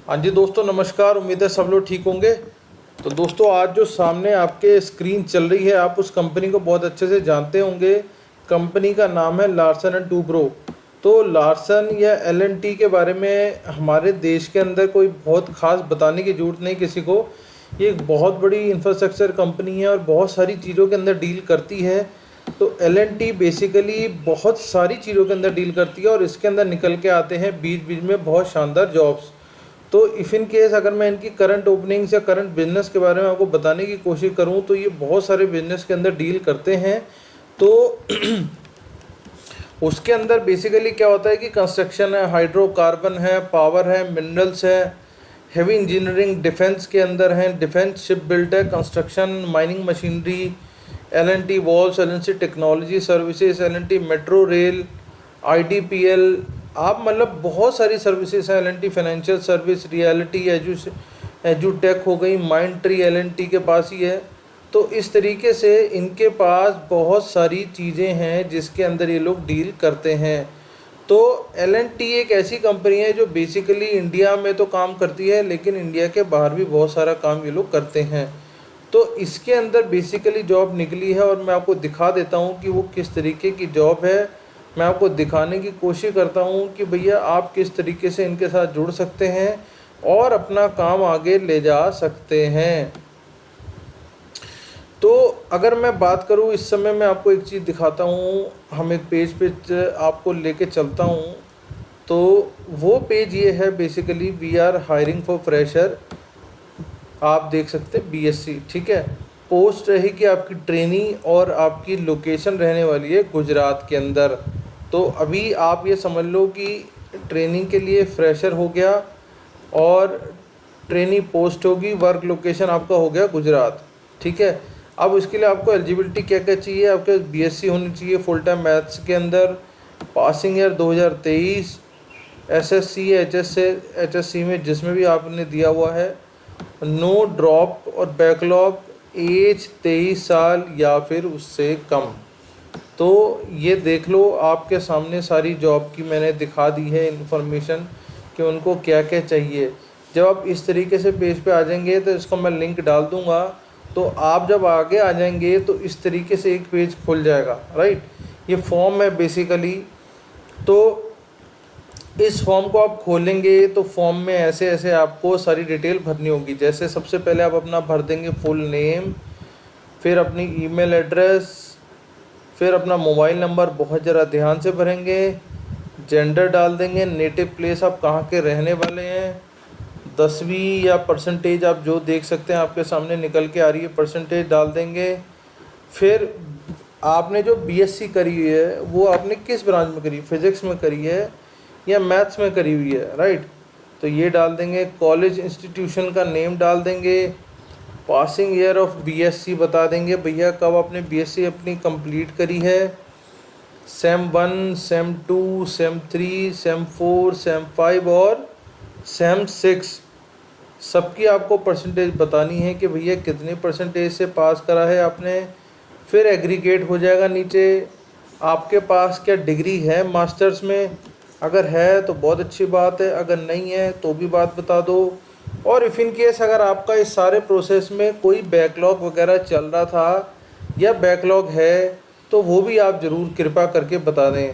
हाँ जी दोस्तों, नमस्कार। उम्मीद है सब लोग ठीक होंगे। तो दोस्तों, आज जो सामने आपके स्क्रीन चल रही है, आप उस कंपनी को बहुत अच्छे से जानते होंगे। कंपनी का नाम है लार्सन एंड टूब्रो। तो लार्सन या एल&टी के बारे में हमारे देश के अंदर कोई बहुत ख़ास बताने की ज़रूरत नहीं किसी को। ये एक बहुत बड़ी इंफ्रास्ट्रक्चर कंपनी है और बहुत सारी चीज़ों के अंदर डील करती है। तो एल&टी बेसिकली बहुत सारी चीज़ों के अंदर डील करती है और इसके अंदर निकल के आते हैं बीच बीच में बहुत शानदार जॉब्स। तो इफ़ इन केस अगर मैं इनकी करंट ओपनिंग्स या करंट बिजनेस के बारे में आपको बताने की कोशिश करूं, तो ये बहुत सारे बिजनेस के अंदर डील करते हैं। तो उसके अंदर बेसिकली क्या होता है कि कंस्ट्रक्शन है, हाइड्रोकार्बन है, पावर है, मिनरल्स है, हेवी इंजीनियरिंग डिफेंस के अंदर है, डिफेंस शिप बिल्ड है, construction, mining machinery, L&T walls, L&T technology services, L&T metro rail, IDPL। आप मतलब बहुत सारी सर्विसेज हैं। एल&टी फाइनेंशियल सर्विस, रियलिटी, एजुटेक हो गई, माइंड ट्री एल&टी के पास ही है। तो इस तरीके से इनके पास बहुत सारी चीज़ें हैं जिसके अंदर ये लोग डील करते हैं। तो एल&टी एक ऐसी कंपनी है जो बेसिकली इंडिया में तो काम करती है, लेकिन इंडिया के बाहर भी बहुत सारा काम ये लोग करते हैं। तो इसके अंदर बेसिकली जॉब निकली है और मैं आपको दिखा देता हूँ कि वो किस तरीके की जॉब है। मैं आपको दिखाने की कोशिश करता हूँ कि भैया आप किस तरीके से इनके साथ जुड़ सकते हैं और अपना काम आगे ले जा सकते हैं। तो अगर मैं बात करूँ, इस समय मैं आपको एक चीज़ दिखाता हूँ। हम एक पेज पे आपको लेके चलता हूँ। तो वो पेज ये है, basically we are hiring for fresher. आप देख सकते हैं BSc, ठीक है। पोस्ट रहेगी आपकी ट्रेनिंग और आपकी लोकेशन रहने वाली है गुजरात के अंदर। तो अभी आप ये समझ लो कि ट्रेनिंग के लिए फ्रेशर हो गया और ट्रेनिंग पोस्ट होगी, वर्क लोकेशन आपका हो गया गुजरात, ठीक है। अब इसके लिए आपको एलिजिबिलिटी क्या क्या चाहिए? आपके BSc होनी चाहिए फुल टाइम मैथ्स के अंदर, पासिंग ईयर 2023, SSC HSC में जिसमें भी आपने दिया हुआ है, नो ड्रॉप और बैकलॉग, एज 23 साल या फिर उससे कम। तो ये देख लो, आपके सामने सारी जॉब की मैंने दिखा दी है इन्फॉर्मेशन कि उनको क्या क्या चाहिए। जब आप इस तरीके से पेज पे आ जाएंगे तो इसको मैं लिंक डाल दूंगा। तो आप जब आगे आ जाएंगे तो इस तरीके से एक पेज खुल जाएगा, राइट। ये फॉर्म है बेसिकली। तो इस फॉर्म को आप खोलेंगे तो फॉर्म में ऐसे ऐसे आपको सारी डिटेल भरनी होगी। जैसे सबसे पहले आप अपना भर देंगे फुल नेम, फिर अपनी ईमेल एड्रेस, फिर अपना मोबाइल नंबर बहुत ज़रा ध्यान से भरेंगे, जेंडर डाल देंगे, नेटिव प्लेस आप कहाँ के रहने वाले हैं, 10वीं या परसेंटेज आप जो देख सकते हैं आपके सामने निकल के आ रही है, परसेंटेज डाल देंगे। फिर आपने जो BSc करी हुई है वो आपने किस ब्रांच में करी, फिज़िक्स में करी है या मैथ्स में करी हुई है, राइट। तो ये डाल देंगे, कॉलेज इंस्टीट्यूशन का नेम डाल देंगे, पासिंग ईयर ऑफ BSc बता देंगे भैया कब आपने BSc अपनी कंप्लीट करी है, same 1, same 2, same 3, same 4, same 5 और सेम 6। सबकी आपको परसेंटेज बतानी है कि भैया कितने परसेंटेज से पास करा है आपने। फिर एग्रीगेट हो जाएगा नीचे, आपके पास क्या डिग्री है मास्टर्स में, अगर है तो बहुत अच्छी बात है, अगर नहीं है तो भी बात बता दो। और इफ़ इन केस अगर आपका इस सारे प्रोसेस में कोई बैकलॉग वगैरह चल रहा था या बैकलॉग है तो वो भी आप ज़रूर कृपा करके बता दें।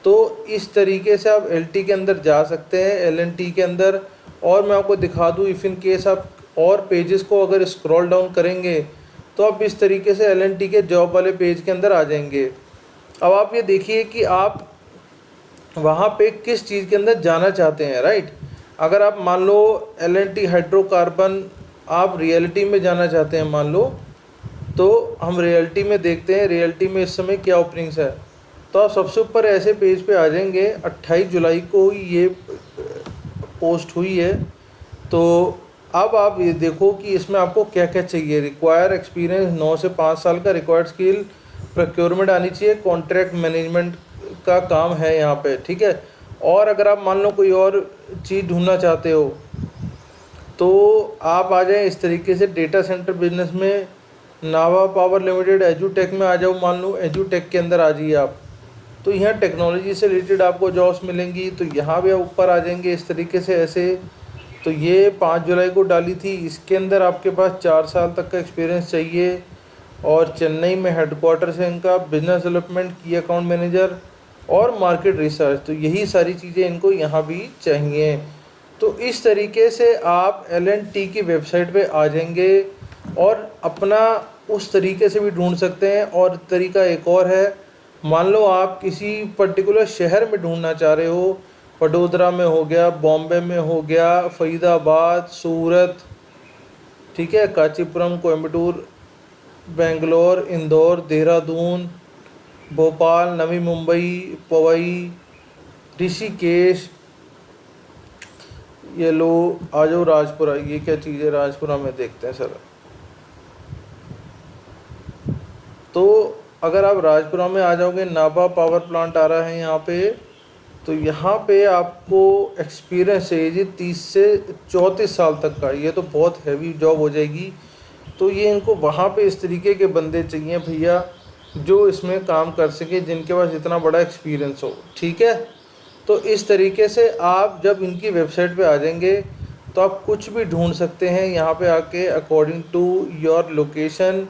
तो इस तरीके से आप LT के अंदर जा सकते हैं, L&T के अंदर। और मैं आपको दिखा दूँ, इफ़ इन केस आप और पेजेस को अगर स्क्रॉल डाउन करेंगे तो आप इस तरीके से L&T के जॉब वाले पेज के अंदर आ जाएंगे। अब आप ये देखिए कि आप वहाँ पे किस चीज़ के अंदर जाना चाहते हैं, राइट। अगर आप मान लो L&T हाइड्रोकार्बन आप रियलिटी में जाना चाहते हैं मान लो, तो हम रियलिटी में देखते हैं रियलिटी में इस समय क्या ओपनिंग्स है। तो आप सबसे ऊपर ऐसे पेज पे आ जाएंगे। 28 जुलाई को ये पोस्ट हुई है। तो अब आप ये देखो कि इसमें आपको क्या क्या चाहिए। रिक्वायर एक्सपीरियंस 9 से 5 साल का, रिक्वायर्ड स्किल प्रोक्योरमेंट आनी चाहिए, कॉन्ट्रैक्ट मैनेजमेंट का काम है यहाँ पे, ठीक है। और अगर आप मान लो कोई और चीज़ ढूंढना चाहते हो तो आप आ जाएं इस तरीके से डेटा सेंटर बिजनेस में, नावा पावर लिमिटेड, एजुटेक में आ जाओ। मान लो एजुटेक के अंदर आ जाइए आप, तो यहाँ टेक्नोलॉजी से रिलेटेड आपको जॉब्स मिलेंगी। तो यहाँ भी आप ऊपर आ जाएंगे इस तरीके से ऐसे। तो ये 5 जुलाई को डाली थी। इसके अंदर आपके पास 4 साल तक का एक्सपीरियंस चाहिए और चेन्नई में हेडक्वार्टर्स है इनका, बिजनेस डेवलपमेंट, की अकाउंट मैनेजर और मार्केट रिसर्च। तो यही सारी चीज़ें इनको यहाँ भी चाहिए। तो इस तरीके से आप L&T की वेबसाइट पे आ जाएंगे और अपना उस तरीके से भी ढूंढ सकते हैं। और तरीका एक और है, मान लो आप किसी पर्टिकुलर शहर में ढूंढना चाह रहे हो, वडोदरा में हो गया, बॉम्बे में हो गया, फरीदाबाद, सूरत, ठीक है, कांचीपुरम, कोयम्बटूर, बेंगलोर, इंदौर, देहरादून, भोपाल, नवी मुंबई, पवई, ऋषिकेश, ये लो आ जाओ राजपुरा। ये क्या चीज़ है, राजपुरा में देखते हैं सर। तो अगर आप राजपुरा में आ जाओगे, नाभा पावर प्लांट आ रहा है यहाँ पे। तो यहाँ पे आपको एक्सपीरियंस है जी 30 से 34 साल तक का। ये तो बहुत हैवी जॉब हो जाएगी। तो ये इनको वहाँ पे इस तरीके के बंदे चाहिए भैया जो इसमें काम कर सके, जिनके पास इतना बड़ा एक्सपीरियंस हो, ठीक है। तो इस तरीके से आप जब इनकी वेबसाइट पे आ जाएंगे तो आप कुछ भी ढूंढ सकते हैं यहाँ पे आके, अकॉर्डिंग टू योर लोकेशन,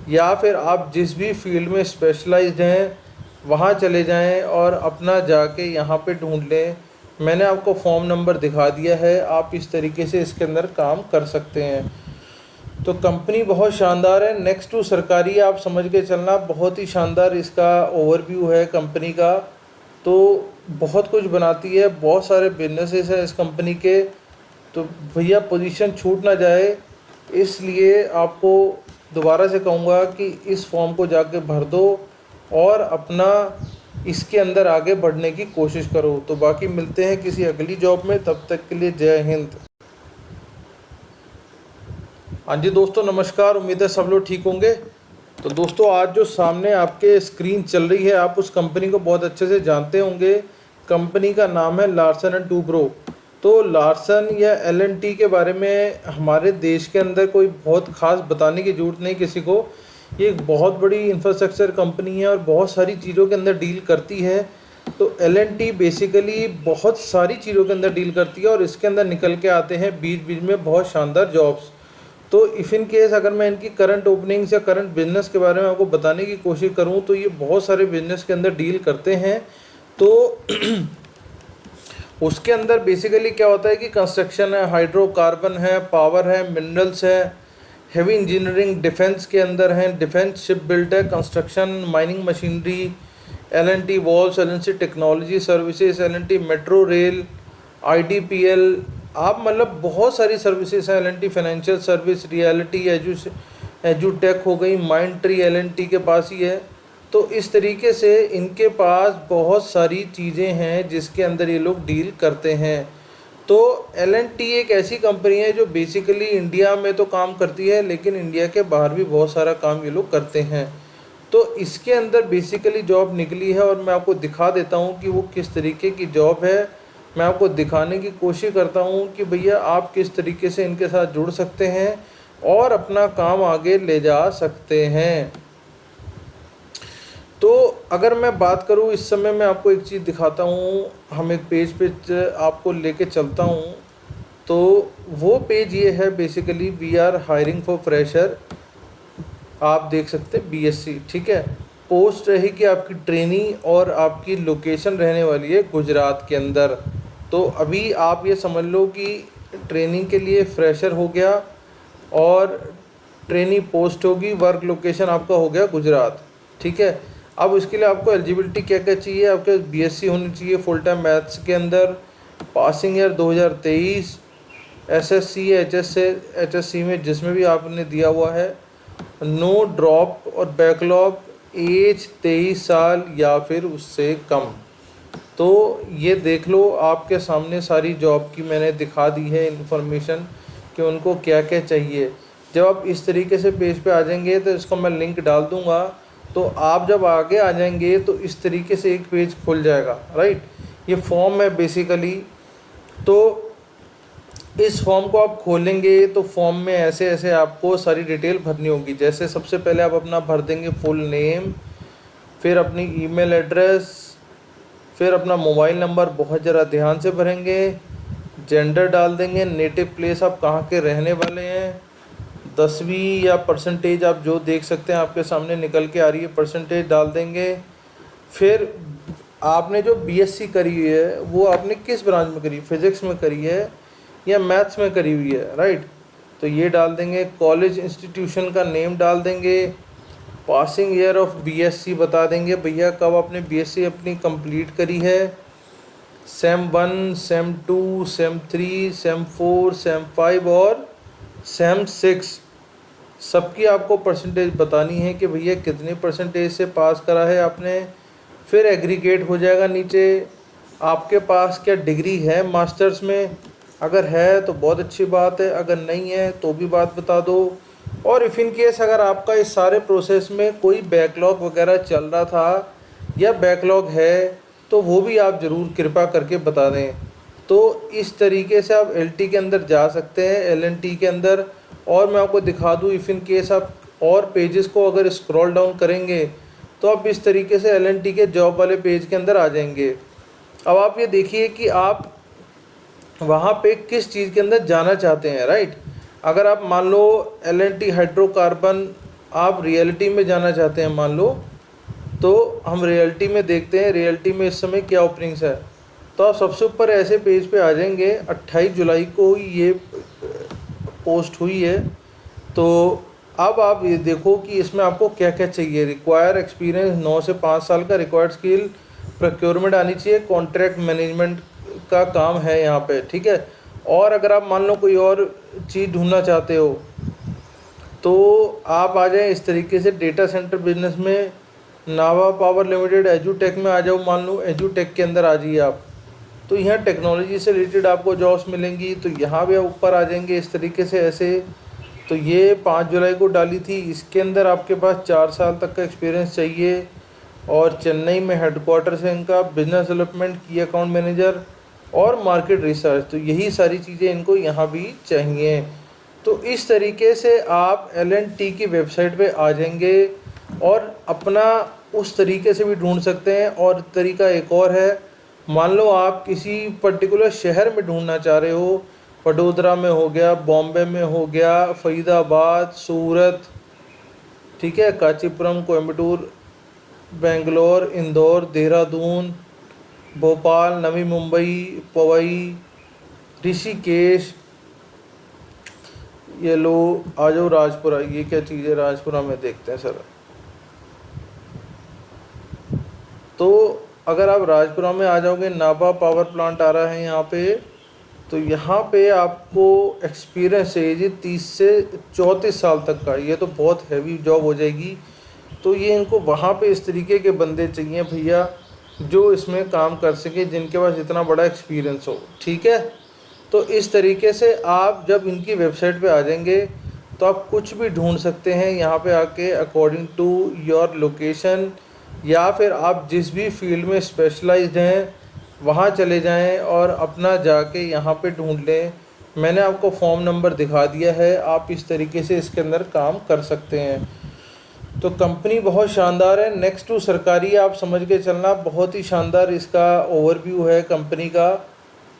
या फिर आप जिस भी फील्ड में स्पेशलाइज्ड हैं वहाँ चले जाएं और अपना जाके यहाँ पे ढूंढ लें। मैंने आपको फॉर्म नंबर दिखा दिया है, आप इस तरीके से इसके अंदर काम कर सकते हैं। तो कंपनी बहुत शानदार है, नेक्स्ट टू सरकारी आप समझ के चलना। बहुत ही शानदार इसका ओवरव्यू है कंपनी का। तो बहुत कुछ बनाती है, बहुत सारे बिजनेसेस हैं इस कंपनी के। तो भैया पोजीशन छूट ना जाए, इसलिए आपको दोबारा से कहूँगा कि इस फॉर्म को जाके भर दो और अपना इसके अंदर आगे बढ़ने की कोशिश करो। तो बाकी मिलते हैं किसी अगली जॉब में, तब तक के लिए जय हिंद। हाँ जी दोस्तों, नमस्कार। उम्मीद है सब लोग ठीक होंगे। तो दोस्तों, आज जो सामने आपके स्क्रीन चल रही है, आप उस कंपनी को बहुत अच्छे से जानते होंगे। कंपनी का नाम है लार्सन एंड टूब्रो। तो लार्सन या L&T के बारे में हमारे देश के अंदर कोई बहुत ख़ास बताने की ज़रूरत नहीं किसी को। ये एक बहुत बड़ी इंफ्रास्ट्रक्चर कंपनी है और बहुत सारी चीज़ों के अंदर डील करती है। तो L&T बेसिकली बहुत सारी चीज़ों के अंदर डील करती है और इसके अंदर निकल के आते हैं बीच बीच में बहुत शानदार जॉब्स। तो इफ़ इन केस अगर मैं इनकी करंट ओपनिंग्स या करंट बिजनेस के बारे में आपको बताने की कोशिश करूं, तो ये बहुत सारे बिजनेस के अंदर डील करते हैं। तो उसके अंदर बेसिकली क्या होता है कि कंस्ट्रक्शन है, हाइड्रोकार्बन है, पावर है, मिनरल्स है, हेवी इंजीनियरिंग, डिफेंस के अंदर है, डिफेंस शिप बिल्ड है, construction, mining machinery, L&T walls, L&T technology services, L&T metro rail, IDPL, आप मतलब बहुत सारी सर्विसेज हैं। L&T फाइनेंशियल सर्विस, रियलिटी, एजुटेक हो गई, माइंड ट्री L&T के पास ही है। तो इस तरीके से इनके पास बहुत सारी चीज़ें हैं जिसके अंदर ये लोग डील करते हैं। तो L&T एक ऐसी कंपनी है जो बेसिकली इंडिया में तो काम करती है, लेकिन इंडिया के बाहर भी बहुत सारा काम ये लोग करते हैं। तो इसके अंदर बेसिकली जॉब निकली है और मैं आपको दिखा देता हूँ कि वो किस तरीके की जॉब है। मैं आपको दिखाने की कोशिश करता हूँ कि भैया आप किस तरीके से इनके साथ जुड़ सकते हैं और अपना काम आगे ले जा सकते हैं। तो अगर मैं बात करूँ, इस समय मैं आपको एक चीज़ दिखाता हूँ। हम एक पेज पे आपको लेके चलता हूँ। तो वो पेज ये है, basically we are hiring for fresher. आप देख सकते हैं BSc, ठीक है। पोस्ट रहेगी आपकी ट्रेनी और आपकी लोकेशन रहने वाली है गुजरात के अंदर। तो अभी आप ये समझ लो कि ट्रेनिंग के लिए फ्रेशर हो गया और ट्रेनी पोस्ट होगी, वर्क लोकेशन आपका हो गया गुजरात, ठीक है। अब इसके लिए आपको एलिजिबिलिटी क्या क्या चाहिए, आपके BSc होनी चाहिए फुल टाइम मैथ्स के अंदर, पासिंग ईयर 2023, SSC HSC में जिसमें भी आपने दिया हुआ है, नो ड्रॉप और बैकलॉग, एज 23 साल या फिर उससे कम। तो ये देख लो, आपके सामने सारी जॉब की मैंने दिखा दी है इन्फॉर्मेशन कि उनको क्या क्या चाहिए। जब आप इस तरीके से पेज पे आ जाएंगे तो इसको मैं लिंक डाल दूंगा। तो आप जब आगे आ जाएंगे तो इस तरीके से एक पेज खुल जाएगा, राइट। ये फॉर्म है बेसिकली। तो इस फॉर्म को आप खोलेंगे तो फॉर्म में ऐसे ऐसे आपको सारी डिटेल भरनी होगी। जैसे सबसे पहले आप अपना भर देंगे फुल नेम, फिर अपनी ईमेल एड्रेस, फिर अपना मोबाइल नंबर बहुत ज़रा ध्यान से भरेंगे, जेंडर डाल देंगे, नेटिव प्लेस आप कहाँ के रहने वाले हैं, 10वीं या परसेंटेज आप जो देख सकते हैं आपके सामने निकल के आ रही है, परसेंटेज डाल देंगे। फिर आपने जो बीएससी करी हुई है वो आपने किस ब्रांच में करी, फिज़िक्स में करी है या मैथ्स में करी हुई है, राइट, तो ये डाल देंगे। कॉलेज इंस्टीट्यूशन का नेम डाल देंगे। पासिंग ईयर ऑफ बीएससी बता देंगे, भैया कब आपने बीएससी अपनी कंप्लीट करी है। Same 1, same 2, same 3, same 4, same 5 और सेम 6 सबकी आपको परसेंटेज बतानी है कि भैया कितने परसेंटेज से पास करा है आपने। फिर एग्रीगेट हो जाएगा नीचे, आपके पास क्या डिग्री है मास्टर्स में, अगर है तो बहुत अच्छी बात है, अगर नहीं है तो भी बात बता दो। और इफ़ इन केस अगर आपका इस सारे प्रोसेस में कोई बैकलॉग वगैरह चल रहा था या बैकलॉग है तो वो भी आप ज़रूर कृपा करके बता दें। तो इस तरीके से आप एलटी के अंदर जा सकते हैं, एलएनटी के अंदर। और मैं आपको दिखा दूँ, इफ़ इन केस आप और पेजेस को अगर स्क्रॉल डाउन करेंगे तो आप इस तरीके से एलएनटी के जॉब वाले पेज के अंदर आ जाएंगे। अब आप ये देखिए कि आप वहाँ पे किस चीज़ के अंदर जाना चाहते हैं, राइट। अगर आप मान लो एलएनटी हाइड्रोकार्बन आप रियलिटी में जाना चाहते हैं मान लो, तो हम रियलिटी में देखते हैं रियलिटी में इस समय क्या ओपनिंग्स है। तो आप सबसे ऊपर ऐसे पेज पे आ जाएंगे। 28 जुलाई को ये पोस्ट हुई है। तो अब आप ये देखो कि इसमें आपको क्या क्या चाहिए। रिक्वायर एक्सपीरियंस 9 से 5 साल का, रिक्वायर्ड स्किल प्रोक्योरमेंट आनी चाहिए, कॉन्ट्रैक्ट मैनेजमेंट का काम है यहाँ पे, ठीक है। और अगर आप मान लो कोई और चीज़ ढूंढना चाहते हो तो आप आ जाएं इस तरीके से डेटा सेंटर बिजनेस में, नावा पावर लिमिटेड, एजुटेक में आ जाओ, मान लो एजुटेक के अंदर आ जाइए आप। तो यहाँ टेक्नोलॉजी से रिलेटेड आपको जॉब्स मिलेंगी, तो यहाँ भी आप ऊपर आ जाएंगे इस तरीके से ऐसे। तो ये 5 जुलाई को डाली थी, इसके अंदर आपके पास 4 साल तक का एक्सपीरियंस चाहिए। और चेन्नई में हेडक्वार्टर से इनका बिजनेस डेवलपमेंट, की अकाउंट मैनेजर और मार्केट रिसर्च, तो यही सारी चीज़ें इनको यहाँ भी चाहिए। तो इस तरीके से आप एलएनटी की वेबसाइट पे आ जाएंगे और अपना उस तरीके से भी ढूंढ सकते हैं। और तरीका एक और है, मान लो आप किसी पर्टिकुलर शहर में ढूंढना चाह रहे हो, वडोदरा में हो गया, बॉम्बे में हो गया, फरीदाबाद, सूरत, ठीक है, कांचीपुरम, कोयम्बटूर, बेंगलोर, इंदौर, देहरादून, भोपाल, नवी मुंबई, पवई, ऋषिकेश, ये लो आ जाओ राजपुरा। ये क्या चीज़ है, राजपुरा में देखते हैं सर। तो अगर आप राजपुरा में आ जाओगे, नाभा पावर प्लांट आ रहा है यहाँ पे, तो यहाँ पे आपको एक्सपीरियंस चाहिए जी 30 से 34 साल तक का। ये तो बहुत हैवी जॉब हो जाएगी। तो ये इनको वहाँ पे इस तरीके के बंदे चाहिए भैया जो इसमें काम कर सके, जिनके पास इतना बड़ा एक्सपीरियंस हो, ठीक है। तो इस तरीके से आप जब इनकी वेबसाइट पे आ जाएंगे तो आप कुछ भी ढूंढ सकते हैं यहाँ पे आके, अकॉर्डिंग टू योर लोकेशन, या फिर आप जिस भी फील्ड में स्पेशलाइज्ड हैं वहाँ चले जाएं और अपना जाके यहाँ पे ढूंढ लें। मैंने आपको फॉर्म नंबर दिखा दिया है, आप इस तरीके से इसके अंदर काम कर सकते हैं। तो कंपनी बहुत शानदार है। नेक्स्ट टू सरकारी आप समझ के चलना, बहुत ही शानदार इसका ओवरव्यू है कंपनी का।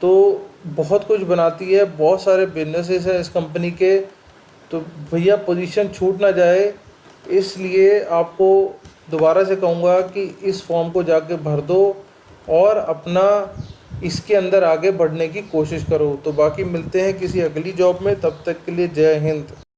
तो बहुत कुछ बनाती है, बहुत सारे बिजनेसेस हैं इस कंपनी के। तो भैया पोजीशन छूट ना जाए, इसलिए आपको दोबारा से कहूँगा कि इस फॉर्म को जाके भर दो और अपना इसके अंदर आगे बढ़ने की कोशिश करो। तो बाकी मिलते हैं किसी अगली जॉब में, तब तक के लिए जय हिंद।